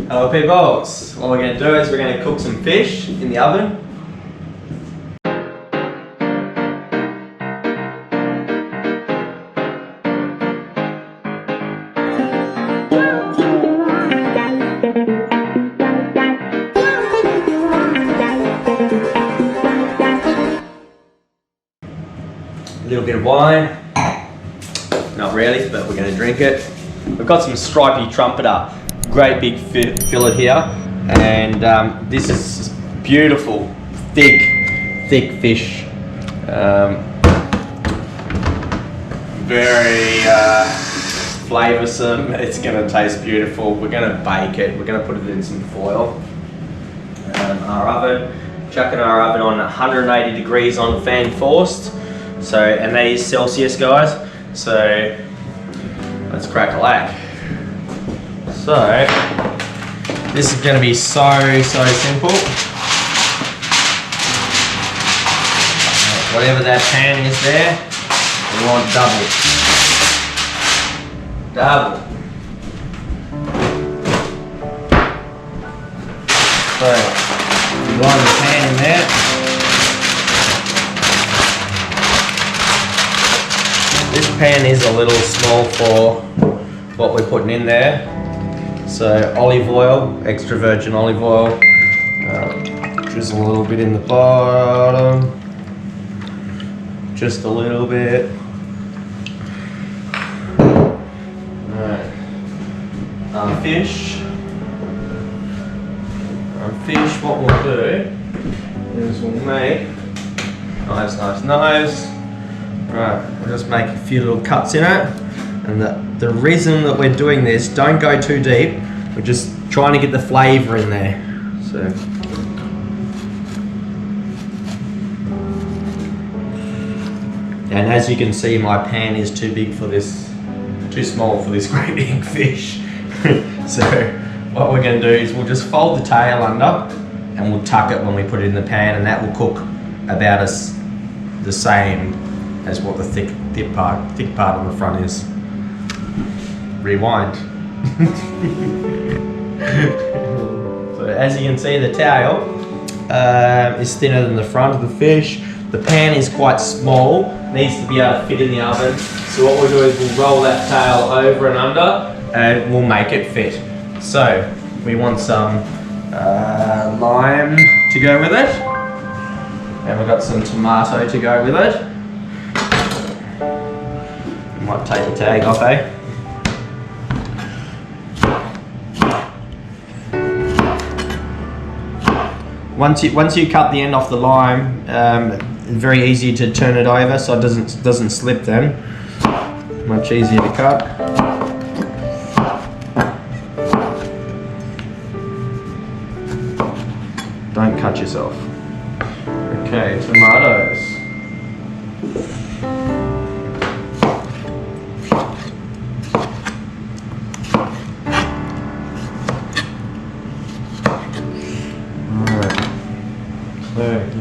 Hello peoples, what we're going to do is we're going to cook some fish in the oven. A little bit of wine, not really, but we're going to drink it. We've got some stripy trumpeter, great big fillet here, and this is beautiful, thick fish. Very flavoursome. It's going to taste beautiful. We're going to bake it. We're going to put it in some foil. Our oven, chucking our oven on 180 degrees on fan forced. So, and that is Celsius, guys. So let's crack a lack. So this is going to be so simple. Whatever that pan is there, we want double. So you line the pan in there. This pan is a little small for what we're putting in there. So olive oil, extra virgin olive oil, drizzle a little bit in the bottom, just a little bit. Alright. Our fish, what we'll do is we'll make nice. Right, we'll just make a few little cuts in it. And the reason that we're doing this, don't go too deep. We're just trying to get the flavour in there. So, and as you can see, my pan is too small for this great big fish. So what we're going to do is we'll just fold the tail under and we'll tuck it when we put it in the pan, and that will cook about the same as what the thick part on the front is. Rewind. So as you can see, the tail is thinner than the front of the fish. The pan is quite small, needs to be able to fit in the oven. So what we'll do is we'll roll that tail over and under and we'll make it fit. So we want some lime to go with it, and we've got some tomato to go with it. Might take the tag off, eh? Once you cut the end off the lime, it's very easy to turn it over so it doesn't slip then. Much easier to cut. Don't cut yourself. Okay, tomatoes.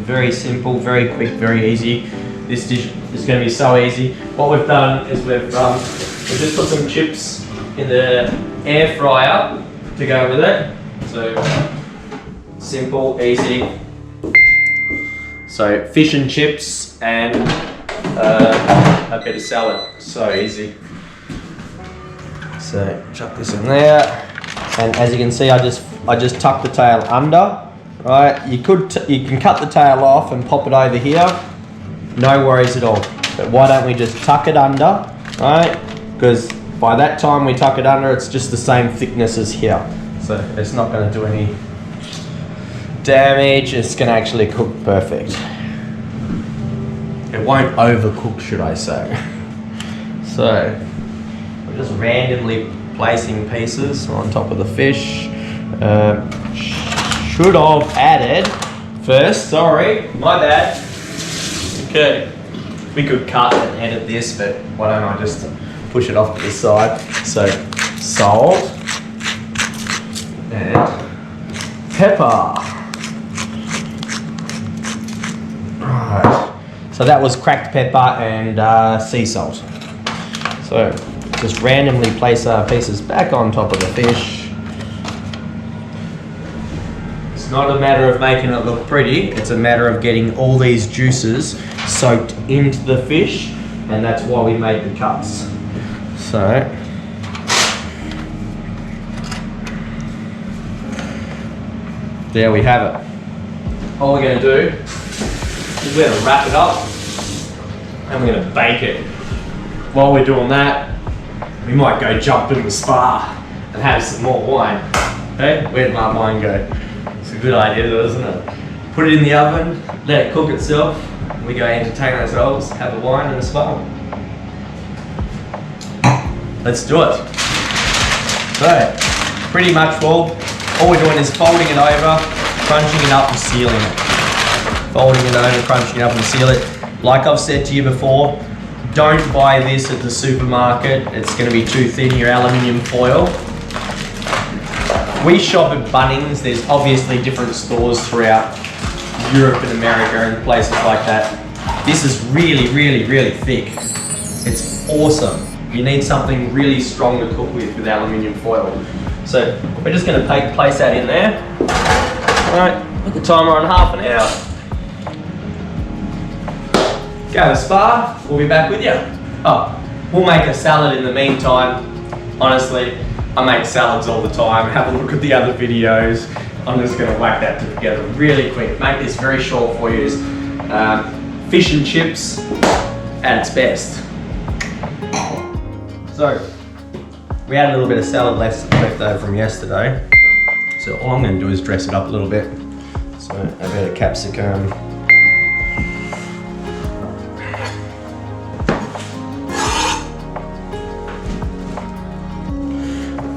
Very simple, very quick, very easy. This dish is going to be so easy. What we've done is we've just put some chips in the air fryer to go with it. So simple, easy. So fish and chips and a bit of salad. So easy. So chuck this in there, and as you can see, I just tucked the tail under. Right, you can cut the tail off and pop it over here, no worries at all. But why don't we just tuck it under, right? Because by that time we tuck it under, it's just the same thickness as here. So it's not going to do any damage, it's going to actually cook perfect. It won't overcook, should I say. So we're just randomly placing pieces on top of the fish. Should have added first, sorry, my bad. Okay, we could cut and edit this, but why don't I just push it off to the side. So, salt and pepper. Right, so that was cracked pepper and sea salt. So, just randomly place our pieces back on top of the fish. not a matter of making it look pretty, it's a matter of getting all these juices soaked into the fish, and that's why we made the cuts. So, there we have it. All we're going to do is we're going to wrap it up and we're going to bake it. While we're doing that, we might go jump in the spa and have some more wine. Hey, where'd my wine go? It's a good idea though, isn't it? Put it in the oven, let it cook itself, and we go entertain ourselves, have a wine and a spa. Let's do it. So, pretty much all we're doing is folding it over, crunching it up and sealing it. Folding it over, crunching it up and seal it. Like I've said to you before, don't buy this at the supermarket. It's going to be too thin, your aluminium foil. We shop at Bunnings. There's obviously different stores throughout Europe and America and places like that. This is really, really, really thick. It's awesome. You need something really strong to cook with aluminium foil. So we're just going to place that in there. All right, put the timer on half an hour. Go to the spa, we'll be back with you. Oh, we'll make a salad in the meantime. Honestly, I make salads all the time. Have a look at the other videos. I'm just gonna whack that together really quick. Make this very short for you. Fish and chips at its best. So, we had a little bit of salad left over from yesterday. So all I'm gonna do is dress it up a little bit. So a bit of capsicum.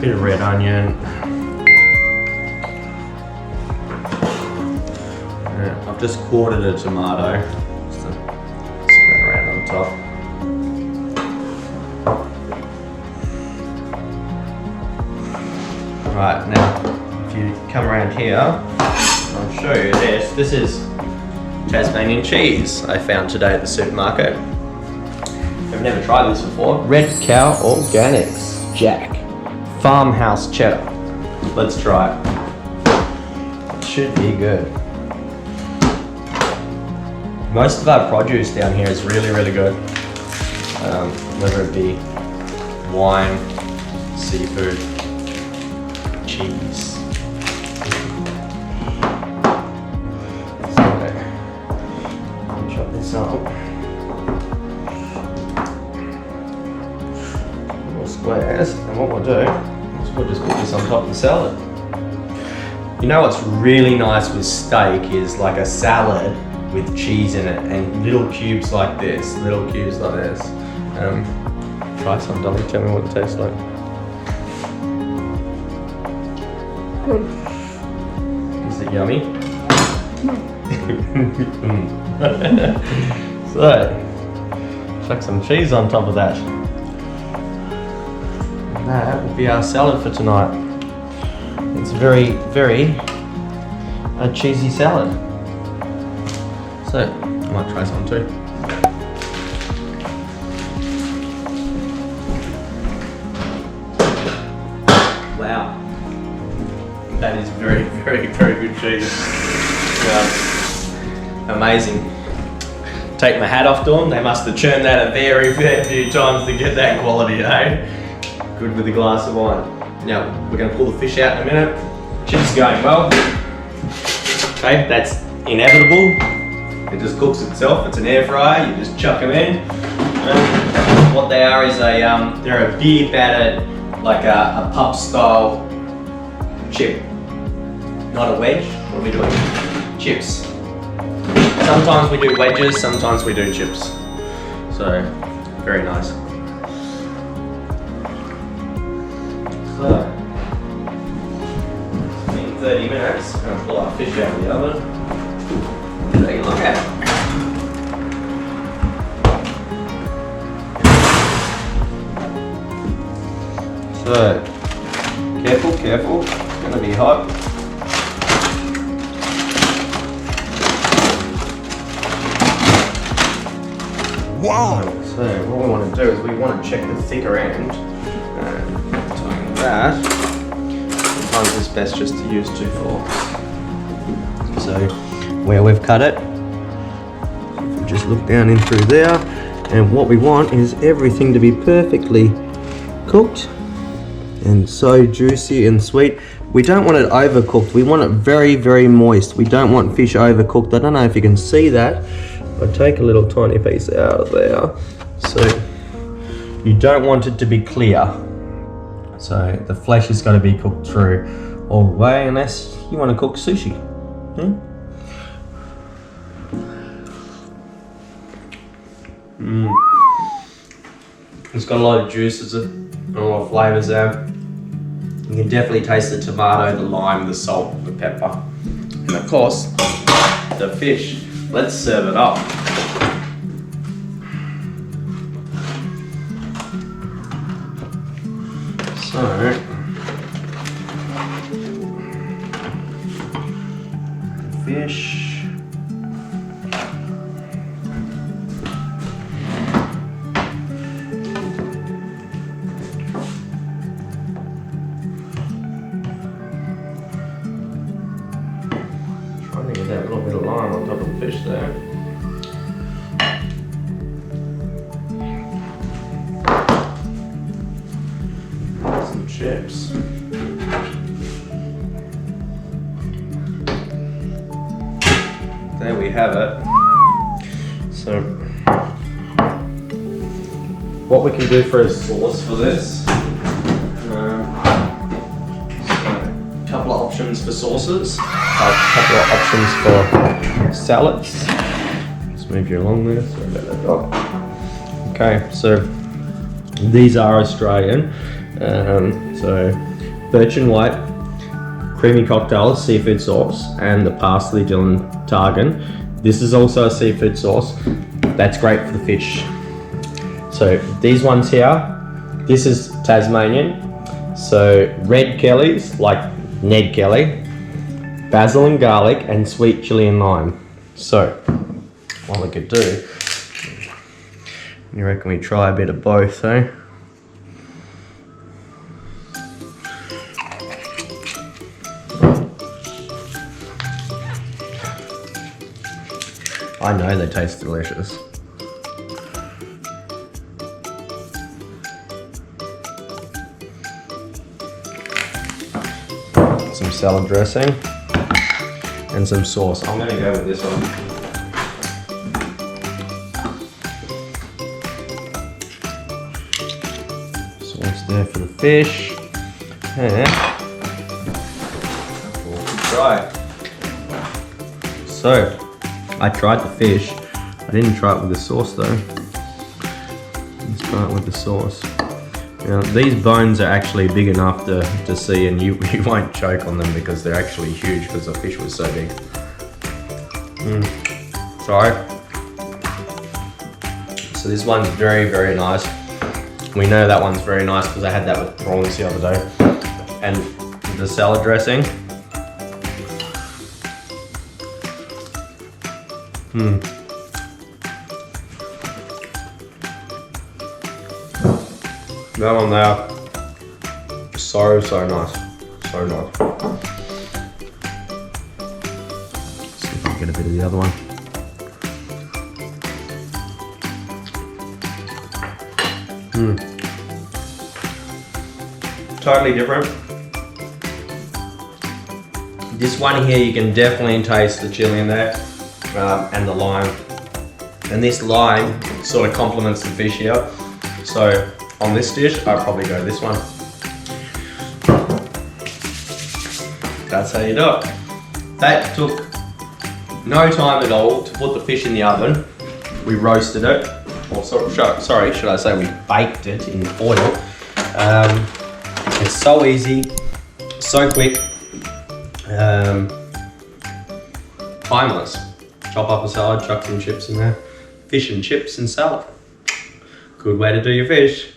Bit of red onion. I've just quartered a tomato. Just to spread around on top. Right, now if you come around here, I'll show you this. This is Tasmanian cheese I found today at the supermarket. I've never tried this before. Red Cow Organics, Jack. Farmhouse cheddar. Let's try it. It should be good. Most of our produce down here is really, really good. Whether it be wine, seafood, cheese. So, chop this up. Little squares, and what we'll do is we'll just put this on top of the salad. You know what's really nice with steak is like a salad with cheese in it and little cubes like this. Try some, Dolly. Tell me what it tastes like. Good. Is it yummy? So, chuck some cheese on top of that. And that will be our salad for tonight. It's very, very a cheesy salad. So, I might try some too. Wow. That is very, very, very good cheese. Amazing. Take my hat off to them. They must have churned that a very, very few times to get that quality, eh? Good with a glass of wine. Now, we're going to pull the fish out in a minute. Chips going well. Okay, that's inevitable. It just cooks itself. It's an air fryer. You just chuck them in. What they are is they're a beer battered, like a pub style chip. Not a wedge. What are we doing? Chips. Sometimes we do wedges, sometimes we do chips. So, very nice. So, it's been 30 minutes. I'm going to pull our fish out of the oven. Take a look at it. So, careful, careful. It's going to be hot. Wow. So what we want to do is we want to check the thicker end. And doing that, sometimes it's best just to use 2 forks. So where we've cut it, just look down in through there, and what we want is everything to be perfectly cooked and so juicy and sweet. We don't want it overcooked, we want it very, very moist. We don't want fish overcooked. I don't know if you can see that. I take a little tiny piece out of there. So you don't want it to be clear. So the flesh has got to be cooked through all the way, unless you want to cook sushi. It's got a lot of juices and a lot of flavours there. You can definitely taste the tomato, the lime, the salt, the pepper, and of course the fish. Let's serve it up. So fish. Trying to get that little bit of lime on top of the fish there. Some chips. There we have it. So, what we can do for a sauce for this, a couple of options for sauces, a couple of options for salads. Let's move you along there. Sorry about that dog. Okay, so these are Australian. So birch and white, creamy cocktail seafood sauce, and the parsley dill tarragon. This is also a seafood sauce. That's great for the fish. So these ones here, this is Tasmanian. So red Kelly's, like Ned Kelly, basil and garlic, and sweet chili and lime. So what we could do, you reckon we try a bit of both, eh? I know they taste delicious. Some salad dressing and some sauce. I'm gonna go with this one. Sauce there for the fish. And we'll try. So, I tried the fish. I didn't try it with the sauce though. Let's try it with the sauce. Now, these bones are actually big enough to see, and you won't choke on them because they're actually huge because the fish was so big. Sorry. So this one's very, very nice. We know that one's very nice because I had that with prawns the other day. And the salad dressing. That one there, so nice, so nice. See if I can get a bit of the other one. Totally different. This one here, you can definitely taste the chili in there. And the lime, and this lime sort of complements the fish here. So on this dish, I'll probably go this one. That's how you do it. That took no time at all to put the fish in the oven. We roasted it, or sorry, should I say we baked it in oil. It's so easy, so quick, timeless. Chop up a salad, chuck some chips in there. Fish and chips and salad. Good way to do your fish.